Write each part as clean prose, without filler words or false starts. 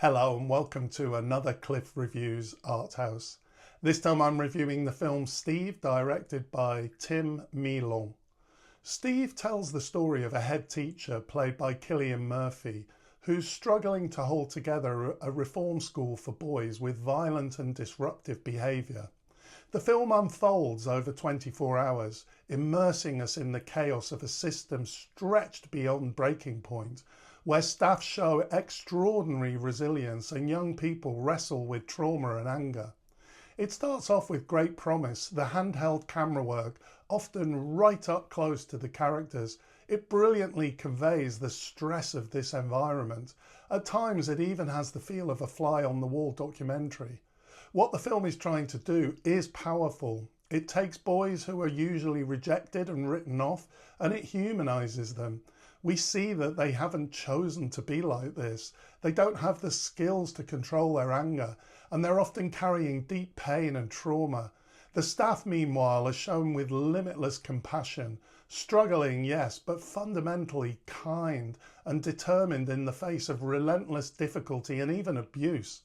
Hello and welcome to another Cliff Reviews Art House. This time I'm reviewing the film Steve, directed by Tim Mielants. Steve tells the story of a head teacher played by Cillian Murphy who's struggling to hold together a reform school for boys with violent and disruptive behaviour. The film unfolds over 24 hours, immersing us in the chaos of a system stretched beyond breaking point, where staff show extraordinary resilience and young people wrestle with trauma and anger. It starts off with great promise, the handheld camera work, often right up close to the characters. It brilliantly conveys the stress of this environment. At times it even has the feel of a fly-on-the-wall documentary. What the film is trying to do is powerful. It takes boys who are usually rejected and written off, and it humanises them. We see that they haven't chosen to be like this. They don't have the skills to control their anger, and they're often carrying deep pain and trauma. The staff, meanwhile, are shown with limitless compassion, struggling, yes, but fundamentally kind and determined in the face of relentless difficulty and even abuse.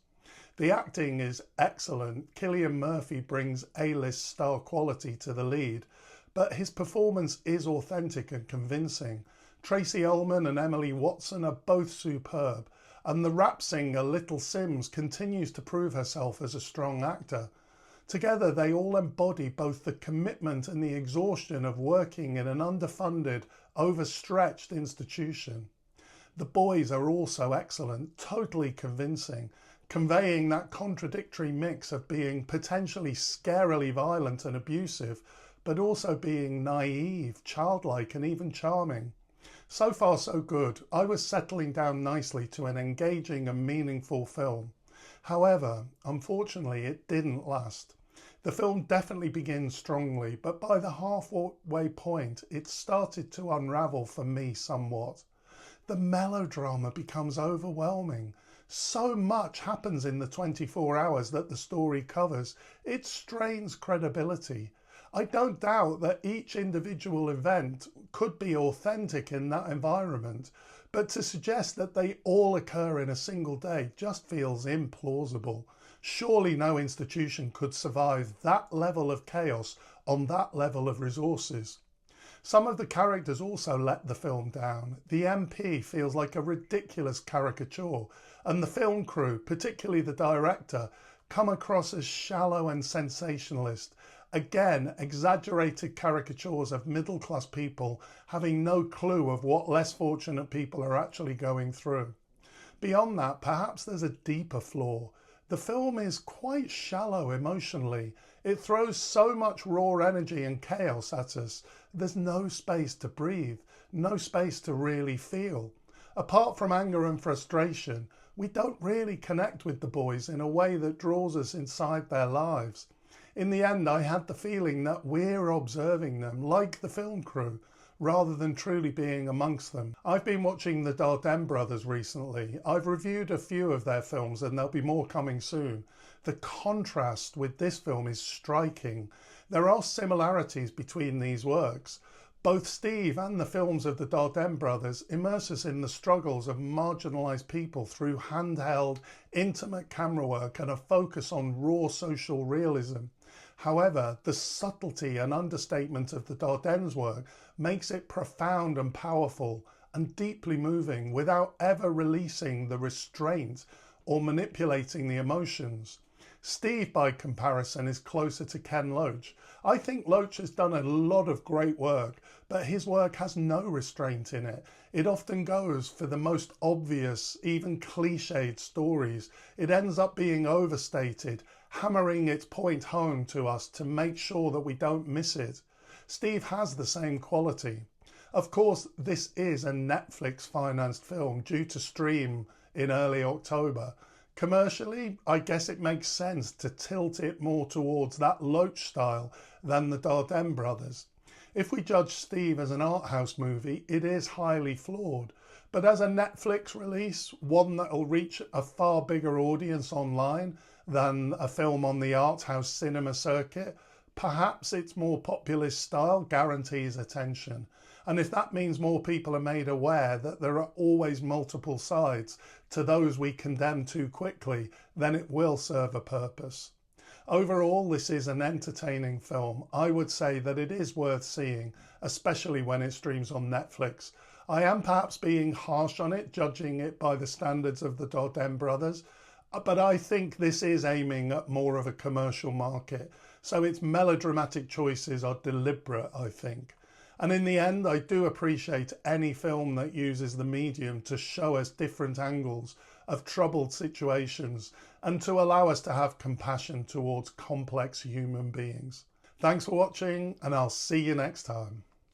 The acting is excellent. Cillian Murphy brings A-list star quality to the lead, but his performance is authentic and convincing. Tracy Ullman and Emily Watson are both superb, and the rap singer Little Simz continues to prove herself as a strong actor. Together they all embody both the commitment and the exhaustion of working in an underfunded, overstretched institution. The boys are also excellent, totally convincing, conveying that contradictory mix of being potentially scarily violent and abusive, but also being naive, childlike and even charming. So far so good. I was settling down nicely to an engaging and meaningful film. However, unfortunately it didn't last. The film definitely begins strongly, but by the halfway point it started to unravel for me somewhat. The melodrama becomes overwhelming. So much happens in the 24 hours that the story covers, it strains credibility. I don't doubt that each individual event could be authentic in that environment, but to suggest that they all occur in a single day just feels implausible. Surely no institution could survive that level of chaos on that level of resources. Some of the characters also let the film down. The MP feels like a ridiculous caricature, and the film crew, particularly the director, come across as shallow and sensationalist. Again, exaggerated caricatures of middle-class people having no clue of what less fortunate people are actually going through. Beyond that, perhaps there's a deeper flaw. The film is quite shallow emotionally. It throws so much raw energy and chaos at us. There's no space to breathe, no space to really feel. Apart from anger and frustration, we don't really connect with the boys in a way that draws us inside their lives. In the end, I had the feeling that we're observing them, like the film crew, rather than truly being amongst them. I've been watching the Dardenne brothers recently. I've reviewed a few of their films and there'll be more coming soon. The contrast with this film is striking. There are similarities between these works. Both Steve and the films of the Dardenne brothers immerse us in the struggles of marginalised people through handheld, intimate camera work and a focus on raw social realism. However, the subtlety and understatement of the Dardennes' work makes it profound and powerful and deeply moving without ever releasing the restraint or manipulating the emotions. Steve, by comparison, is closer to Ken Loach. I think Loach has done a lot of great work, but his work has no restraint in it. It often goes for the most obvious, even cliched stories. It ends up being overstated, hammering its point home to us to make sure that we don't miss it. Steve has the same quality. Of course, this is a Netflix-financed film due to stream in early October. Commercially, I guess it makes sense to tilt it more towards that Loach style than the Dardenne brothers. If we judge Steve as an art house movie, it is highly flawed. But as a Netflix release, one that will reach a far bigger audience online than a film on the art house cinema circuit, perhaps its more populist style guarantees attention. And if that means more people are made aware that there are always multiple sides to those we condemn too quickly, then it will serve a purpose. Overall, this is an entertaining film. I would say that it is worth seeing, especially when it streams on Netflix. I am perhaps being harsh on it, judging it by the standards of the Dardenne brothers, but I think this is aiming at more of a commercial market, so its melodramatic choices are deliberate, I think. And in the end, I do appreciate any film that uses the medium to show us different angles of troubled situations and to allow us to have compassion towards complex human beings. Thanks for watching, and I'll see you next time.